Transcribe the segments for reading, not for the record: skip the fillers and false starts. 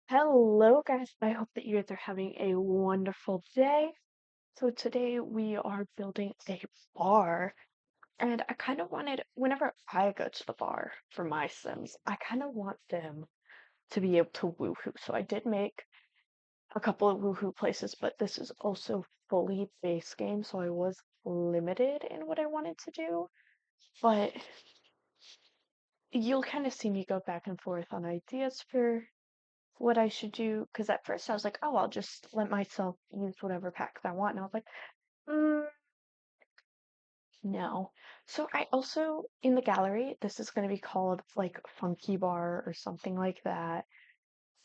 Hello, guys. I hope that you guys are having a wonderful day. So, today we are building a bar, and I kind of wanted, whenever I go to the bar for my Sims, I kind of want them to be able to woohoo. So, I did make a couple of woohoo places, but this is also fully base game, so I was limited in what I wanted to do. But you'll kind of see me go back and forth on ideas for what I should do. Because at first I was like, oh, I'll just let myself use whatever packs I want. And I was like, mm, no. So I also, in the gallery, this is going to be called like Funky Bar or something like that.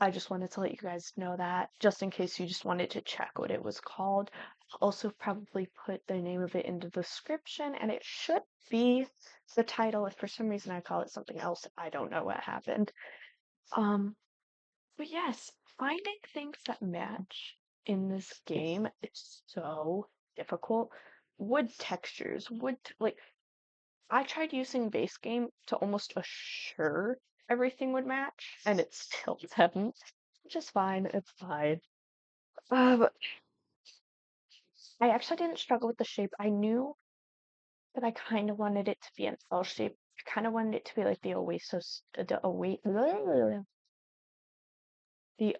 I just wanted to let you guys know that, just in case you just wanted to check what it was called. I'll also probably put the name of it in the description, and it should be the title. If for some reason I call it something else, I don't know what happened. Um, But yes, finding things that match in this game is so difficult. Wood textures, like I tried using base game to almost assure everything would match, and it still didn't. Which is fine, it's fine. But I actually didn't struggle with the shape. I knew that I kind of wanted it to be an L shape. I kind of wanted it to be like the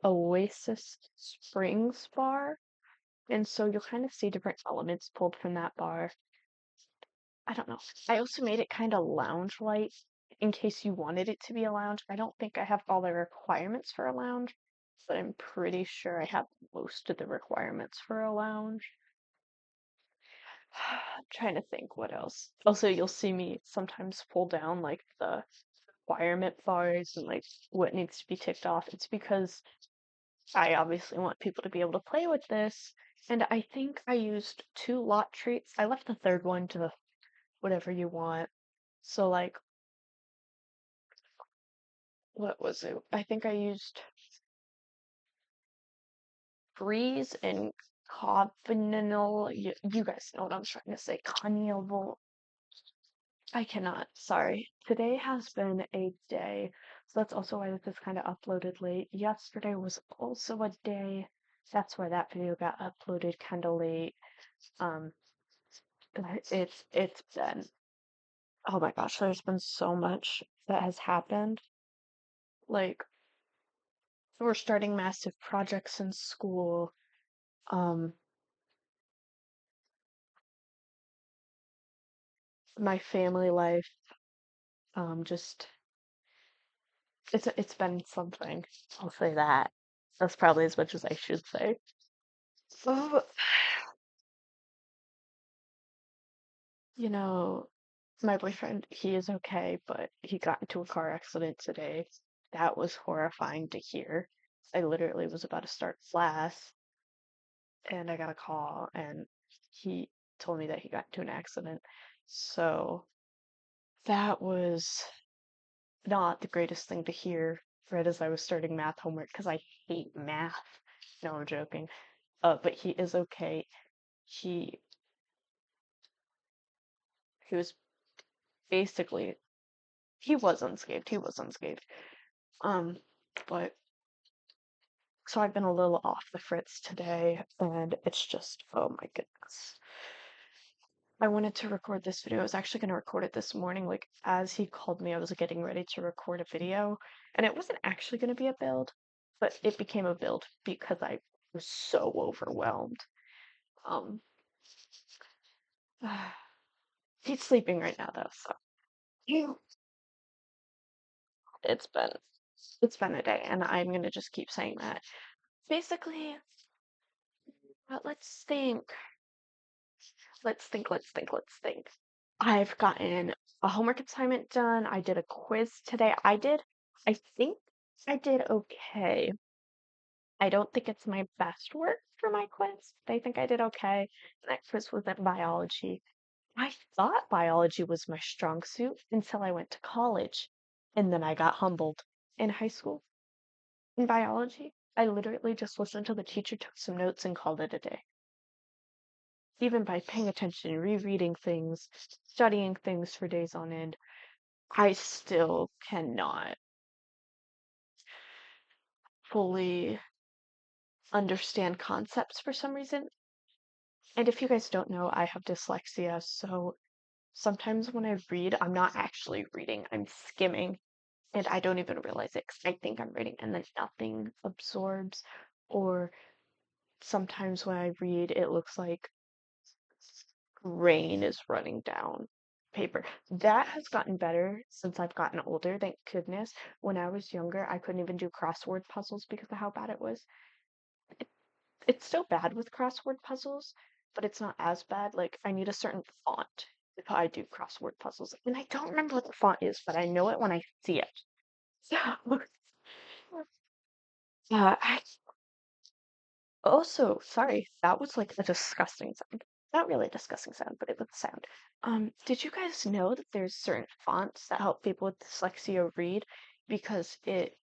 Oasis Springs bar. And so you'll kind of see different elements pulled from that bar. I don't know. I also made it kind of lounge-like in case you wanted it to be a lounge. I don't think I have all the requirements for a lounge, but I'm pretty sure I have most of the requirements for a lounge. I'm trying to think what else. Also, you'll see me sometimes pull down like the requirement bars and like what needs to be ticked off. It's because I obviously want people to be able to play with this. And I think I used two lot treats. I left the third one to whatever you want. So, like, what was it? I think I used freeze and covenantal. You guys know what I'm trying to say. Conneable. I cannot. Sorry. Today has been a day. So that's also why this is kind of uploaded late. Yesterday was also a day. That's why that video got uploaded kind of late. Um, it's been, oh my gosh, there's been so much that has happened. Like, we're starting massive projects in school. Um, my family life, just it's been something. I'll say that. That's probably as much as I should say. Oh, you know, my boyfriend, he is okay, but he got into a car accident today. That was horrifying to hear. I literally was about to start class and I got a call and he told me that he got into an accident. So that was not the greatest thing to hear right as I was starting math homework because I hate math. No, I'm joking. But he is okay. He he was basically he was unscathed. He was unscathed. Um, but so I've been a little off the fritz today, and it's just, oh my goodness. I wanted to record this video. I was actually going to record it this morning. Like, as he called me, I was getting ready to record a video, and it wasn't actually going to be a build, but it became a build because I was so overwhelmed. Um, he's sleeping right now, though, so you- it's been it's been a day, and I'm going to just keep saying that. Basically, let's think. Let's think. I've gotten a homework assignment done. I did a quiz today. I think I did okay. I don't think it's my best work for my quiz, but I think I did okay. That quiz was in biology. I thought biology was my strong suit until I went to college. And then I got humbled. In high school, in biology, I literally just listened to the teacher, took some notes, and called it a day. Even by paying attention, rereading things, studying things for days on end, I still cannot. fully understand concepts for some reason. And if you guys don't know, I have dyslexia, so sometimes when I read, I'm not actually reading, I'm skimming, and I don't even realize it 'cause I think I'm reading, and then nothing absorbs. Or sometimes when I read, it looks like rain is running down paper. That has gotten better since I've gotten older, thank goodness. When I was younger, I couldn't even do crossword puzzles because of how bad it was. It, it's still bad with crossword puzzles, but it's not as bad. Like, I need a certain font if I do crossword puzzles. And I don't remember what the font is, but I know it when I see it. So, I also, sorry, that was like a disgusting sound. Not really a disgusting sound, but it was a sound. Did you guys know that there's certain fonts that help people with dyslexia read because it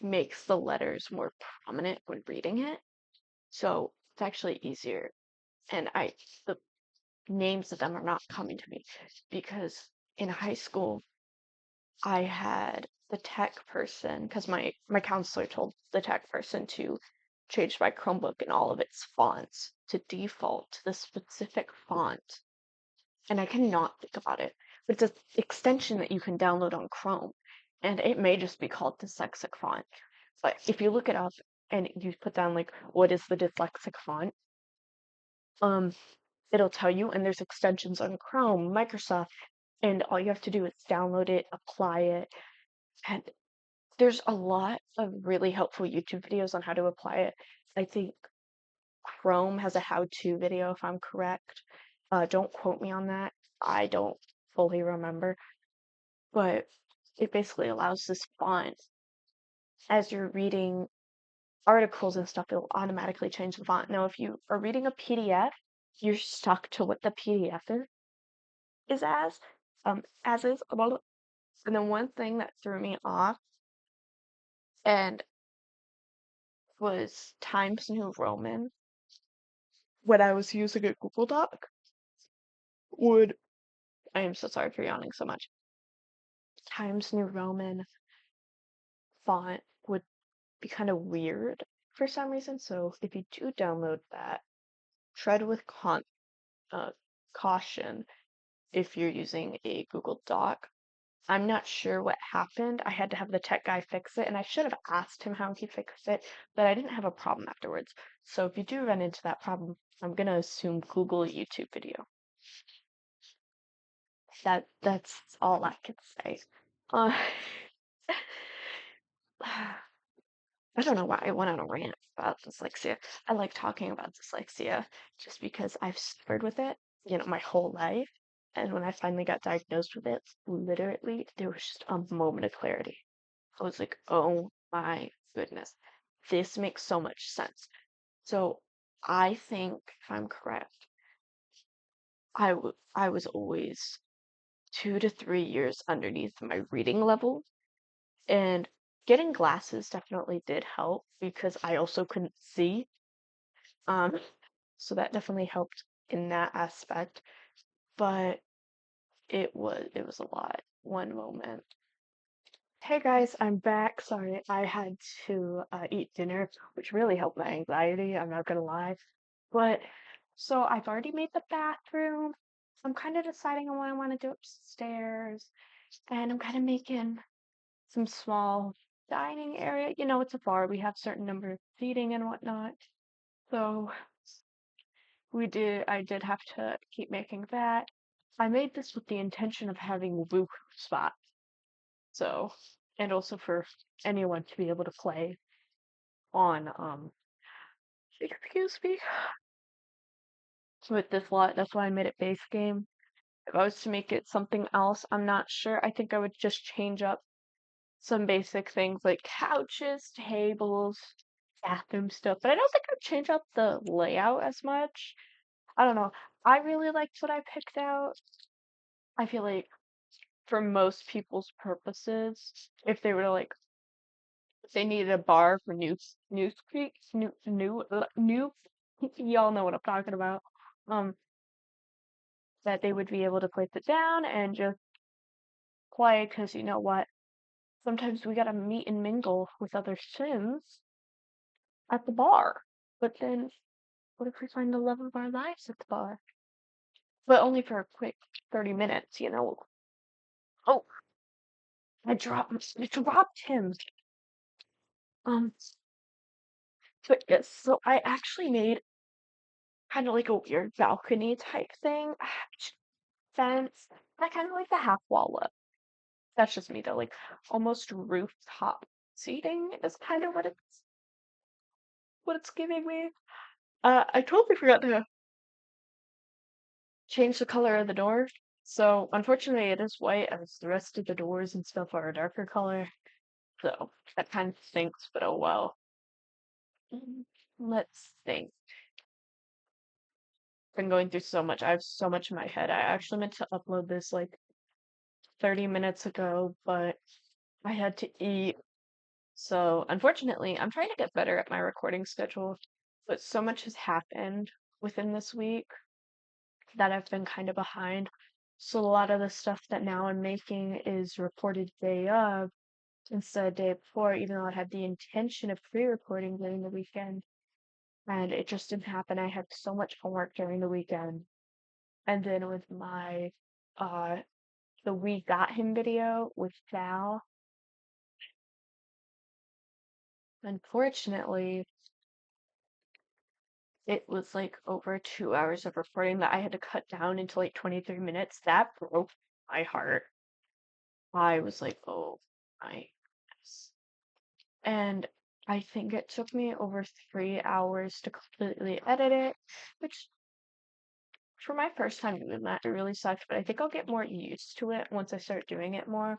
makes the letters more prominent when reading it? So it's actually easier. And the names of them are not coming to me because in high school, I had the tech person, because my counselor told the tech person to change my Chromebook and all of its fonts to default to the specific font. And I cannot think about it. But it's an extension that you can download on Chrome. And it may just be called dyslexic font. But if you look it up and you put down like what is the dyslexic font, um, it'll tell you, and there's extensions on Chrome, Microsoft, and all you have to do is download it, apply it, and there's a lot of really helpful YouTube videos on how to apply it. I think Chrome has a how-to video, if I'm correct. Don't quote me on that. I don't fully remember, but it basically allows this font as you're reading articles and stuff, it'll automatically change the font. Now, if you are reading a PDF, you're stuck to what the PDF is as is. And then one thing that threw me off and was Times New Roman when I was using a Google Doc would I am so sorry for yawning so much. Times New Roman font would be kind of weird for some reason. So if you do download that, tread with uh, caution if you're using a Google Doc. I'm not sure what happened. I had to have the tech guy fix it, and I should have asked him how he fixed it, but I didn't have a problem afterwards. So if you do run into that problem, I'm gonna assume Google a YouTube video. That's all I can say. Uh, I don't know why I went on a rant about dyslexia. I like talking about dyslexia just because I've suffered with it, my whole life. And when I finally got diagnosed with it, literally, there was just a moment of clarity. I was like, oh my goodness, this makes so much sense. So I think, if I'm correct, I was always 2 to 3 years underneath my reading level. And getting glasses definitely did help because I also couldn't see. Um, so that definitely helped in that aspect. But it was a lot. One moment. Hey guys, I'm back. Sorry, I had to eat dinner, which really helped my anxiety, I'm not gonna lie. But so I've already made the bathroom. I'm kind of deciding on what I want to do upstairs, and I'm kind of making some small dining area. It's a bar. We have certain number of seating and whatnot. So I did have to keep making that. I made this with the intention of having Woohoo spot. So, and also for anyone to be able to play on, excuse me, with this lot. That's why I made it base game. If I was to make it something else, I'm not sure. I think I would just change up some basic things like couches, tables, bathroom stuff, but I don't think I'd change up the layout as much. I don't know. I really liked what I picked out. I feel like for most people's purposes, if they were to if they needed a bar for News Creek, new, y'all know what I'm talking about. Um, that they would be able to place it down and just play because you know what? sometimes we gotta meet and mingle with other Sims at the bar. But then, what if we find the love of our lives at the bar? But only for a quick 30 minutes, you know? Oh, I dropped him. Um, but yes, so I actually made kind of like a weird balcony type thing, fence. I kind of like the half wall look. That's just me though, like almost rooftop seating is kind of what it's giving me. I totally forgot to change the color of the door. So unfortunately it is white as the rest of the doors and stuff are a darker color. So that kind of stinks, but oh well. Mm, Let's think. Been going through so much. I have so much in my head. I actually meant to upload this like 30 minutes ago, but I had to eat. So unfortunately, I'm trying to get better at my recording schedule, but so much has happened within this week that I've been kind of behind. So a lot of the stuff that now I'm making is reported day of instead of day before, even though I had the intention of pre-recording during the weekend. And it just didn't happen. I had so much homework during the weekend. And then with my uh the We Got Him video with Val, unfortunately, it was like over 2 hours of recording that I had to cut down into like 23 minutes. That broke my heart. I was like, oh my goodness. And I think it took me over 3 hours to completely edit it, which for my first time doing that, it really sucked, but I think I'll get more used to it once I start doing it more.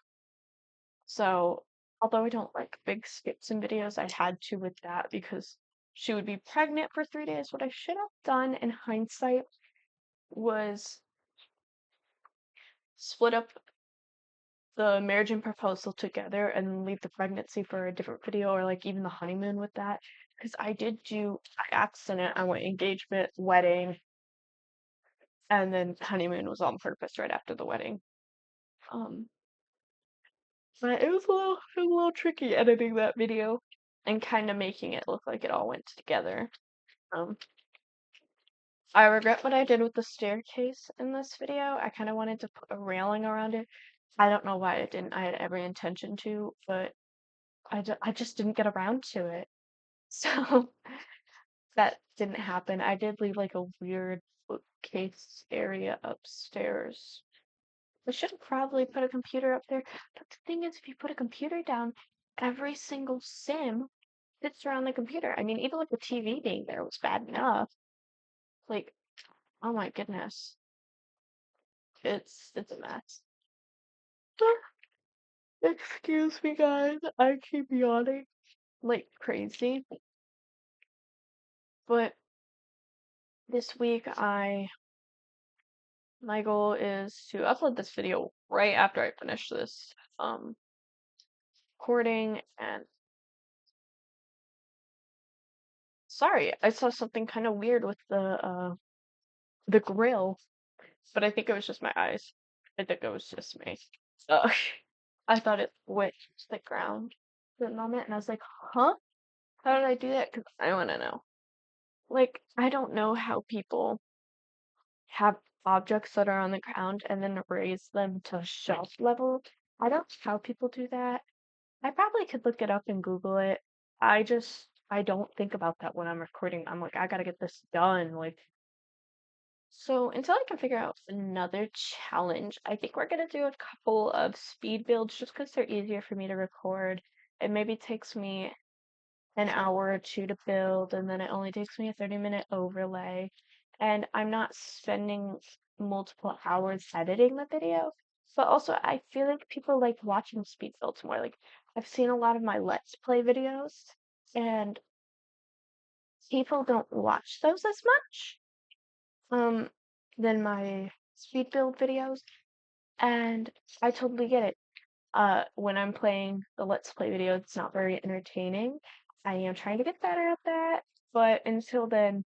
So, although I don't like big skips in videos, I had to with that because she would be pregnant for 3 days. What I should have done in hindsight was split up the marriage and proposal together and leave the pregnancy for a different video or like even the honeymoon with that. Because I did do by accident, I went engagement, wedding, and then honeymoon was on purpose right after the wedding. Um, but it was a little tricky editing that video and kind of making it look like it all went together. Um, I regret what I did with the staircase in this video. I kind of wanted to put a railing around it. I don't know why I didn't. I had every intention to, but I just didn't get around to it. So that didn't happen. I did leave like a weird bookcase area upstairs. I should have probably put a computer up there. But the thing is, if you put a computer down, every single sim sits around the computer. I mean, even with the TV being there was bad enough. Like, oh my goodness. It's a mess. Excuse me, guys. I keep yawning like crazy. But this week, my goal is to upload this video right after I finish this recording. And sorry, I saw something kind of weird with the grill, but I think it was just my eyes. I think it was just me. Uh, I thought it went to the ground for a moment, and I was like, huh? How did I do that? Because I want to know. Like, I don't know how people have objects that are on the ground and then raise them to shelf level. I don't know how people do that. I probably could look it up and Google it. I don't think about that when I'm recording. I'm like, I gotta get this done. Like, so until I can figure out another challenge, I think we're gonna do a couple of speed builds just because they're easier for me to record. It maybe takes me an hour or two to build, and then it only takes me a 30-minute overlay. And I'm not spending multiple hours editing the video. But also, I feel like people like watching speed builds more. Like, I've seen a lot of my Let's Play videos, and people don't watch those as much um, than my speed build videos. And I totally get it. When I'm playing the Let's Play video, it's not very entertaining. I am trying to get better at that, but until then,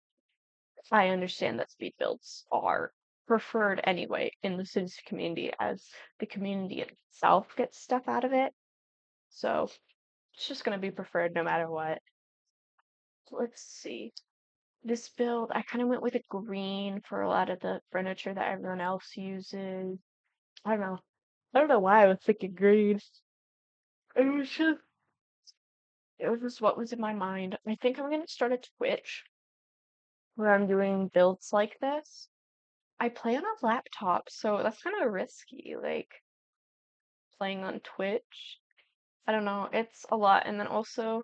I understand that speed builds are preferred anyway in the Sims community as the community itself gets stuff out of it. So it's just gonna be preferred no matter what. Let's see. This build, I kind of went with a green for a lot of the furniture that everyone else uses. I don't know. I don't know why I was thinking green. It was just, it was just what was in my mind. I think I'm gonna start a Twitch where I'm doing builds like this. I play on a laptop, so that's kind of risky, like playing on Twitch. I don't know, it's a lot. And then also,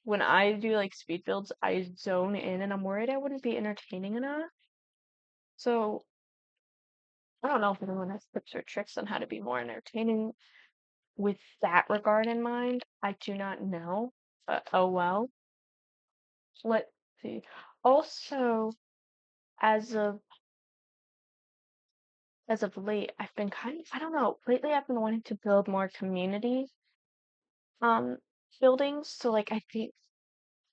when I do like speed builds, I zone in and I'm worried I wouldn't be entertaining enough. So I don't know if anyone has tips or tricks on how to be more entertaining with that regard in mind. I do not know. But oh well. Let's see. Also, as of as of late, I've been kind of, I don't know, lately I've been wanting to build more community um buildings. So like I think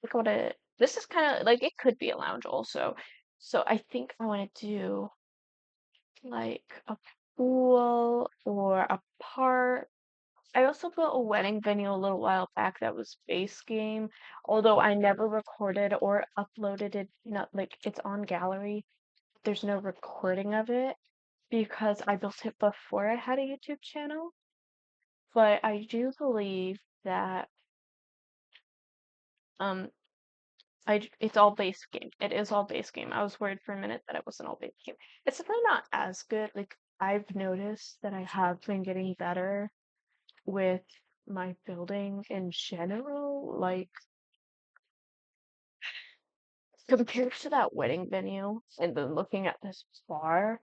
like what a this is kind of like it could be a lounge also. So I think I want to do like a pool or a park. I also built a wedding venue a little while back that was base game, although I never recorded or uploaded it, not like it's on gallery. There's no recording of it because I built it before I had a YouTube channel. But I do believe that um it's all base game. It is all base game. I was worried for a minute that it wasn't all base game. It's definitely not as good. Like I've noticed that I have been getting better with my building in general. Like compared to that wedding venue and then looking at this bar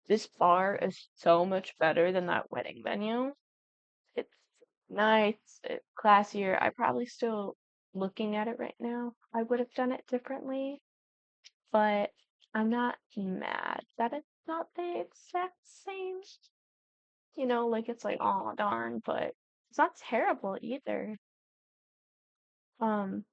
is so much better than that wedding venue. It's nice, it's classier. I probably still looking at it right now. I would have done it differently, but I'm not mad that it's not the exact same. Like it's like, oh darn, but it's not terrible either. Um,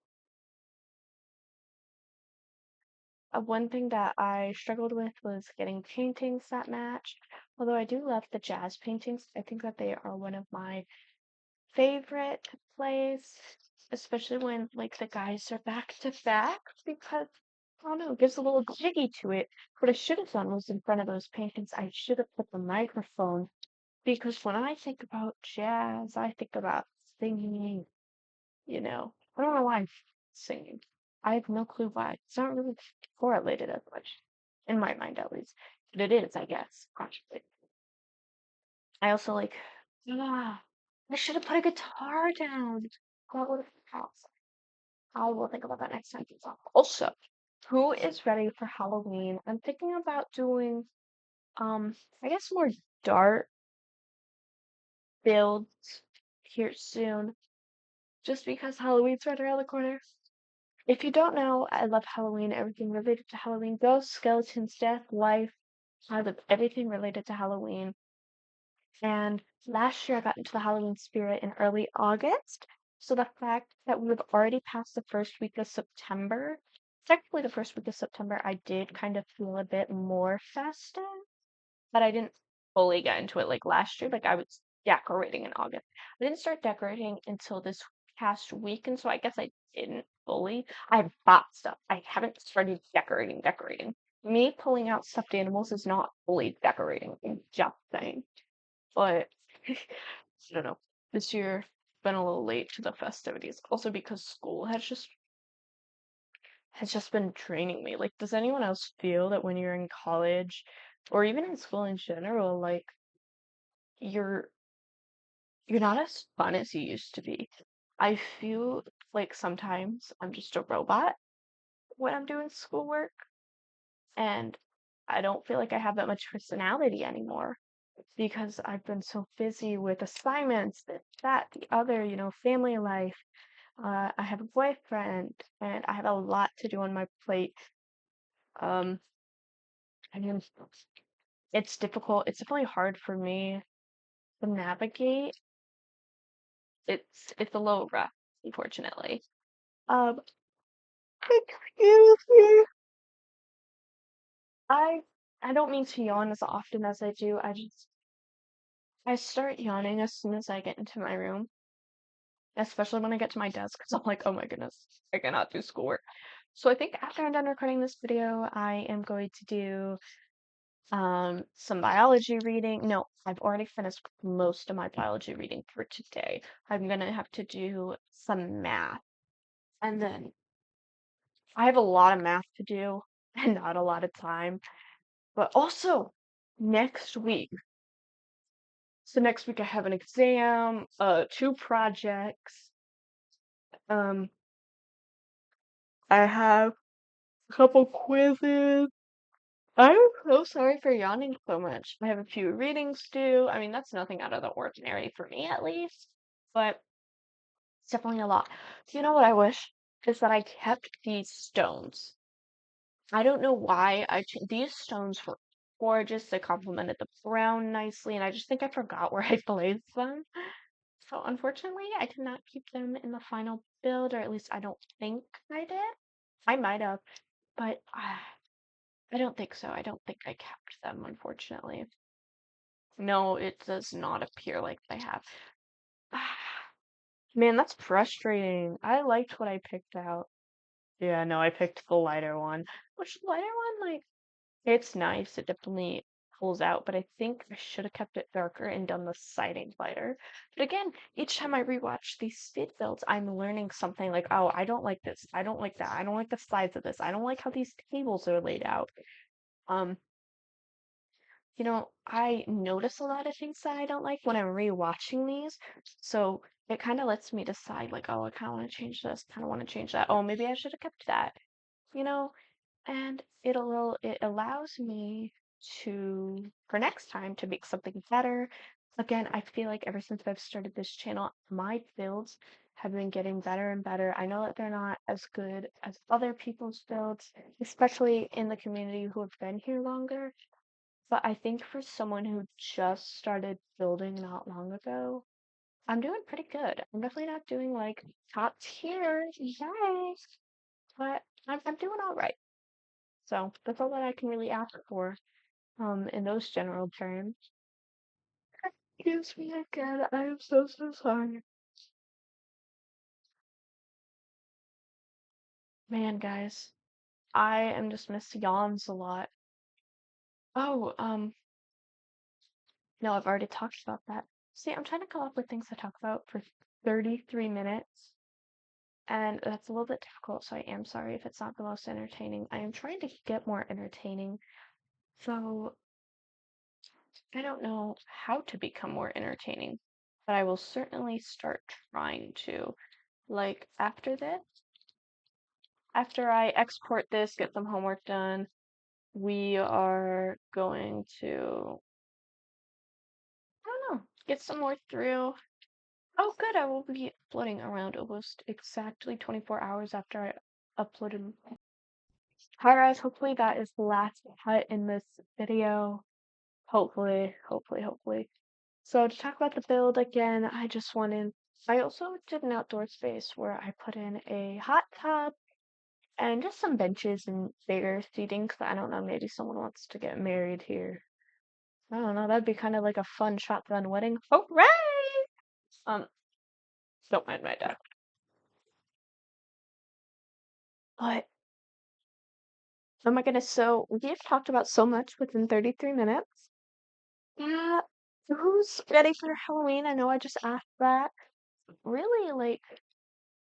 one thing that I struggled with was getting paintings that matched. Although I do love the jazz paintings, I think that they are one of my favorite plays, especially when like the guys are back to back because I don't know, it gives a little jiggy to it. What I should have done was in front of those paintings, I should have put the microphone because when I think about jazz, I think about singing. I don't know why I'm singing. I have no clue why. It's not really correlated as much, in my mind at least. But it is, I guess, consciously. I also like, ah, I should have put a guitar down. That would have been awesome. I will think about that next time. Also, who is ready for Halloween? I'm thinking about doing, I guess more dart builds here soon, just because Halloween's right around the corner. If you don't know, I love Halloween, everything related to Halloween, ghosts, skeletons, death, life. I love everything related to Halloween. And last year I got into the Halloween spirit in early August. So the fact that we have already passed the first week of September, technically the first week of September, I did kind of feel a bit more festive, but I didn't fully get into it like last year. Like I was decorating in August. I didn't start decorating until this past week, and so I guess I didn't fully. I have bought stuff. I haven't started decorating. Me pulling out stuffed animals is not fully decorating. I'm just saying. But I don't know. This year been a little late to the festivities. Also because school has just been draining me. Like, does anyone else feel that when you're in college or even in school in general, like you're you're not as fun as you used to be? I feel like sometimes I'm just a robot when I'm doing schoolwork, and I don't feel like I have that much personality anymore because I've been so busy with assignments, this, that, the other, family life. I have a boyfriend, and I have a lot to do on my plate. Um, I mean, it's difficult. It's definitely hard for me to navigate. It's a little rough, unfortunately. Um, excuse me. I I don't mean to yawn as often as I do. I start yawning as soon as I get into my room. especially when I get to my desk, because I'm like, oh my goodness, I cannot do schoolwork. So I think after I'm done recording this video, I am going to do some biology reading. No, I've already finished most of my biology reading for today. I'm gonna have to do some math, and then I have a lot of math to do and not a lot of time. But also next week. So next week I have an exam, two projects. Um, I have a couple quizzes. I'm so sorry for yawning so much. I have a few readings due. I mean, that's nothing out of the ordinary for me, at least, but it's definitely a lot. You know what I wish? Is that I kept these stones. I don't know why these stones were gorgeous. They complemented the brown nicely, and I just think I forgot where I placed them. So unfortunately, I did not keep them in the final build, or at least I don't think I did. I might have, but I don't think so. I don't think I kept them, unfortunately. No, it does not appear like I have. Man, that's frustrating. I liked what I picked out. Yeah, no, I picked the lighter one. Which the lighter one, like, it's nice. It definitely pulls out, but I think I should have kept it darker and done the siding lighter. But again, each time I rewatch these speed builds, I'm learning something like, oh, I don't like this. I don't like that. I don't like the size of this. I don't like how these tables are laid out. Um, I notice a lot of things that I don't like when I'm rewatching these. So it kind of lets me decide, like, oh, I kind of want to change this, kind of want to change that. Oh, maybe I should have kept that, you know? And it allows me to, for next time, to make something better. Again, I feel like ever since I've started this channel, my builds have been getting better and better. I know that they're not as good as other people's builds, especially in the community who have been here longer. But I think for someone who just started building not long ago, I'm doing pretty good. I'm definitely not doing like top tier, yay, but I'm doing all right. So that's all that I can really ask for, in those general terms. Excuse me again. I am so sorry. Man, guys, I am just miss yawns a lot. Oh, no, I've already talked about that. See, I'm trying to come up with things to talk about for 33 minutes, and that's a little bit difficult, so I am sorry if it's not the most entertaining. I am trying to get more entertaining, so I don't know how to become more entertaining, but I will certainly start trying to. Like, after I export this, get some homework done, we are going to, I don't know, get some more through. Oh, good, I will be uploading around almost exactly 24 hours after I uploaded. Hi guys, hopefully that is the last cut in this video. Hopefully. So to talk about the build again, I also did an outdoor space where I put in a hot tub and just some benches and bigger seating, 'cause I don't know, maybe someone wants to get married here. I don't know, that'd be kind of like a fun shotgun wedding. Hooray! Um, don't mind my dad. But oh my goodness, so we've talked about so much within 33 minutes. Uh, who's ready for Halloween? I know I just asked that. Really, like,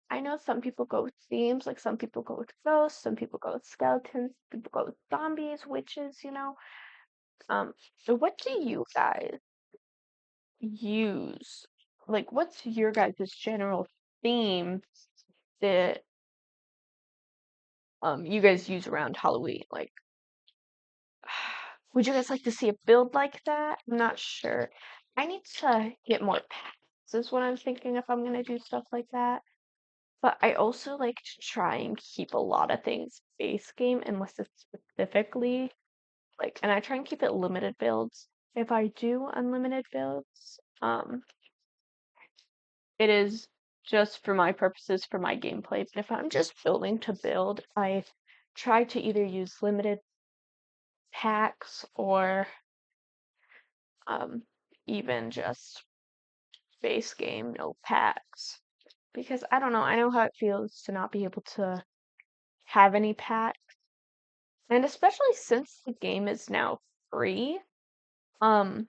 I know some people go with themes, like some people go with ghosts, some people go with skeletons, people go with zombies, witches. So what do you guys use? Like, what's your guys' general theme that you guys use around Halloween? Like, would you guys like to see a build like that? I'm not sure. I need to get more packs, is what I'm thinking if I'm gonna do stuff like that. But I also like to try and keep a lot of things base game unless it's specifically like, and I try and keep it limited builds. If I do unlimited builds, it is just for my purposes, for my gameplay. But if I'm just building to build, I try to either use limited packs or um, even just base game, no packs. because I don't know, I know how it feels to not be able to have any packs, and especially since the game is now free, um,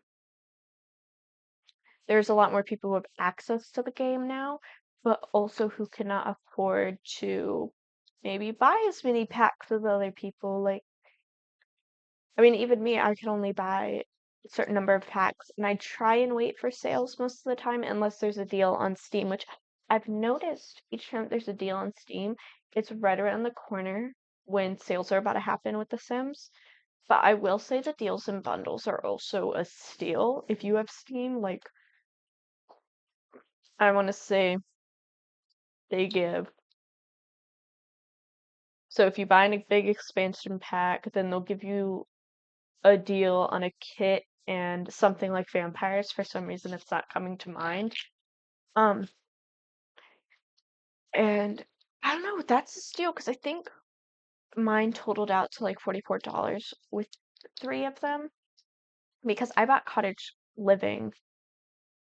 there's a lot more people who have access to the game now, but also who cannot afford to maybe buy as many packs as other people. Like, I mean, even me, I can only buy a certain number of packs, and I try and wait for sales most of the time, unless there's a deal on Steam, which I've noticed each time there's a deal on Steam, it's right around the corner when sales are about to happen with The Sims. But I will say the deals and bundles are also a steal. If you have Steam, like, I want to say they give. So if you buy a big expansion pack, then they'll give you a deal on a kit and something like vampires. For some reason, it's not coming to mind. Um, and I don't know, that's a steal because I think mine totaled out to like $44 with three of them because I bought cottage living,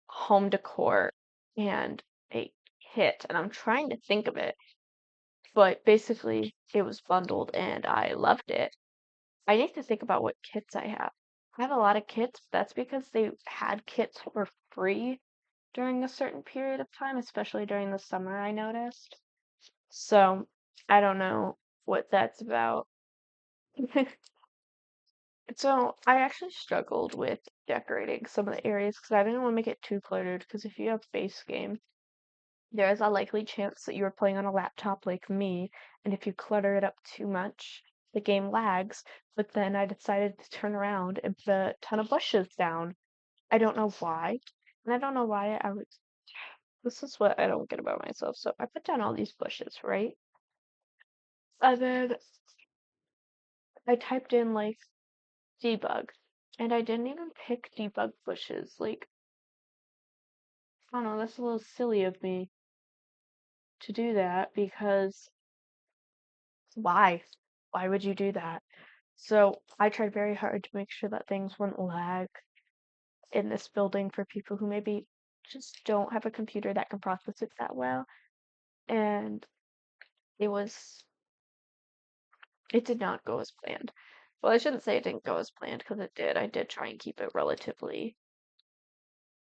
home decor, and a kit, and I'm trying to think of it, but basically it was bundled and I loved it. I need to think about what kits I have. I have a lot of kits, but that's because they had kits for free during a certain period of time, especially during the summer, I noticed. So I don't know what that's about. So I actually struggled with decorating some of the areas because I didn't want to make it too cluttered. Because if you have base game, there is a likely chance that you are playing on a laptop like me, and if you clutter it up too much, the game lags. But then I decided to turn around and put a ton of bushes down. I don't know why. And I don't know why I was. This is what I don't get about myself. So I put down all these bushes, right? And then I typed in like debug, and I didn't even pick debug bushes. Like, I don't know, that's a little silly of me to do that because why? Why would you do that? So I tried very hard to make sure that things wouldn't lag in this building for people who maybe just don't have a computer that can process it that well. And it was, it did not go as planned. Well, I shouldn't say it didn't go as planned because it did. I did try and keep it relatively,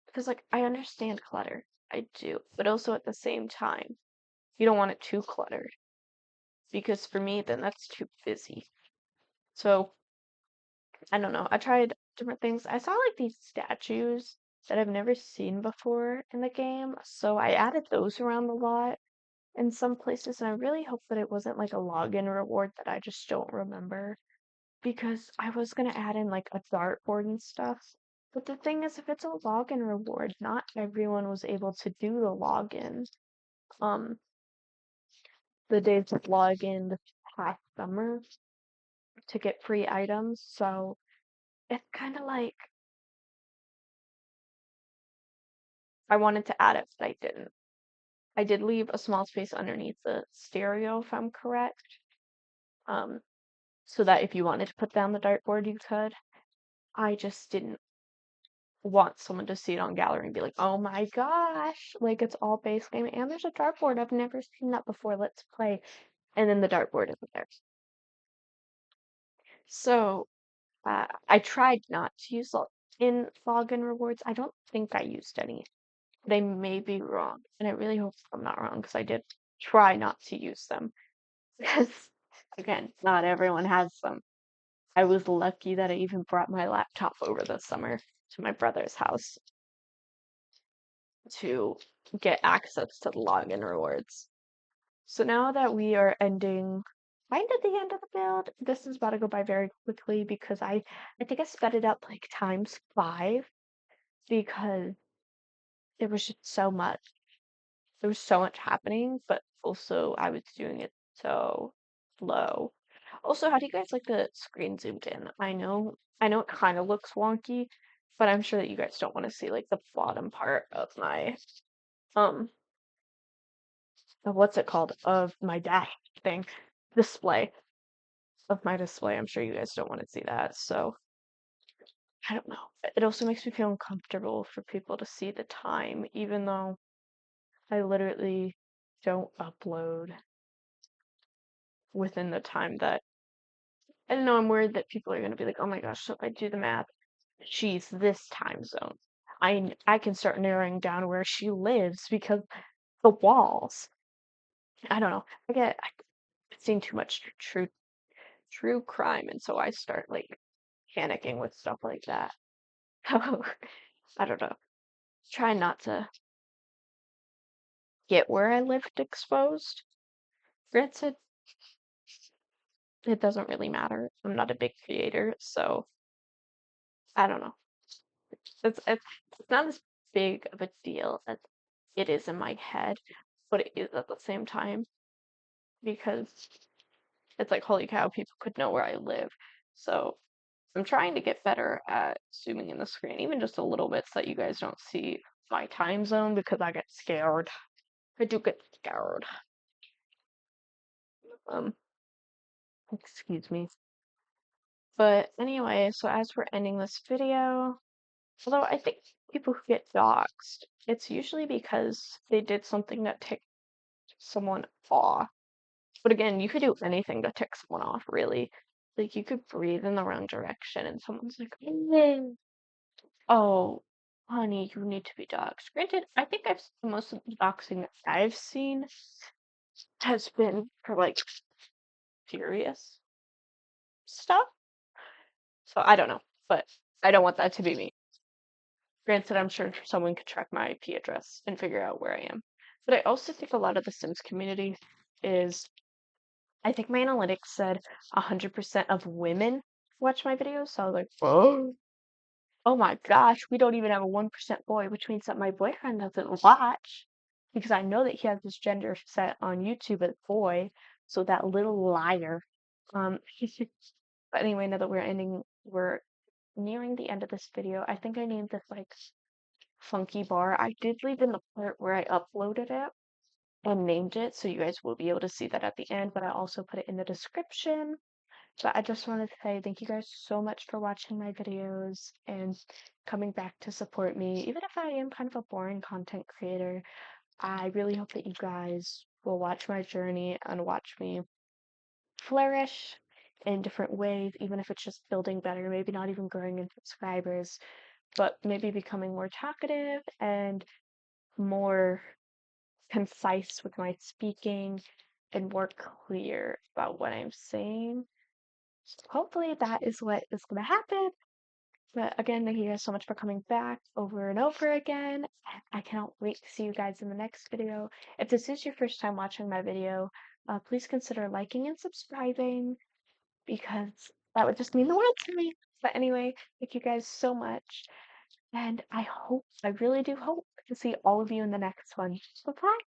because like I understand clutter. I do. But also at the same time, you don't want it too cluttered because for me, then that's too busy. So I don't know. I tried different things. I saw like these statues that I've never seen before in the game, so I added those around a lot in some places, and I really hope that it wasn't like a login reward that I just don't remember because I was gonna add in like a dartboard and stuff. But the thing is, if it's a login reward, not everyone was able to do the login. Um, the days of login this past summer to get free items, so it's kind of like I wanted to add it, but I didn't. I did leave a small space underneath the stereo, if I'm correct, um, so that if you wanted to put down the dartboard, you could. I just didn't want someone to see it on gallery and be like, "Oh my gosh, like it's all base game and there's a dartboard. I've never seen that before. Let's play." And then the dartboard isn't there. So, I tried not to use in login rewards. I don't think I used any. They may be wrong, and I really hope I'm not wrong because I did try not to use them. Because again, not everyone has them. I was lucky that I even brought my laptop over this summer to my brother's house to get access to the login rewards. So now that we are ending kind of the end of the build, this is about to go by very quickly because I think I sped it up like times five because there was just so much. There was so much happening, but also I was doing it so slow. Also, how do you guys like the screen zoomed in? I know it kind of looks wonky, but I'm sure that you guys don't want to see like the bottom part of my um of what's it called? Of my dash thing. Display. Of my display. I'm sure you guys don't want to see that. So I don't know. It also makes me feel uncomfortable for people to see the time, even though I literally don't upload within the time that I don't know, I'm worried that people are gonna be like, oh my gosh, so if I do the math, she's this time zone. I can start narrowing down where she lives because the walls. I don't know. I've seen too much true crime, and so I start like panicking with stuff like that. I don't know. Try not to get where I lived exposed. Granted, it doesn't really matter. I'm not a big creator, so I don't know. It's not as big of a deal as it is in my head, but it is at the same time because it's like, holy cow, people could know where I live. So I'm trying to get better at zooming in the screen, even just a little bit, so that you guys don't see my time zone because I get scared. I do get scared. Um, excuse me. But anyway, so as we're ending this video, although I think people who get doxxed, it's usually because they did something that ticked someone off. But again, you could do anything to tick someone off, really. Like you could breathe in the wrong direction and someone's like, oh, honey, you need to be doxxed. Granted, I think most of the doxing that I've seen has been for like serious stuff. So I don't know, but I don't want that to be me. Granted, I'm sure someone could track my IP address and figure out where I am. But I also think a lot of the Sims community is, I think my analytics said 100% of women watch my videos. So I was like, oh, oh my gosh, we don't even have a 1% boy, which means that my boyfriend doesn't watch because I know that he has his gender set on YouTube as boy. So that little liar. Um, but anyway, now that we're nearing the end of this video. I think I named this like Funky Bar. I did leave in the part where I uploaded it and named it, so you guys will be able to see that at the end, but I also put it in the description. But I just wanted to say thank you guys so much for watching my videos and coming back to support me. Even if I am kind of a boring content creator, I really hope that you guys will watch my journey and watch me flourish in different ways, even if it's just building better, maybe not even growing in subscribers, but maybe becoming more talkative and more concise with my speaking and more clear about what I'm saying. So hopefully that is what is going to happen. But again, thank you guys so much for coming back over and over again. I cannot wait to see you guys in the next video. If this is your first time watching my video, please consider liking and subscribing because that would just mean the world to me. But anyway, thank you guys so much. And I really do hope to see all of you in the next one. Bye bye.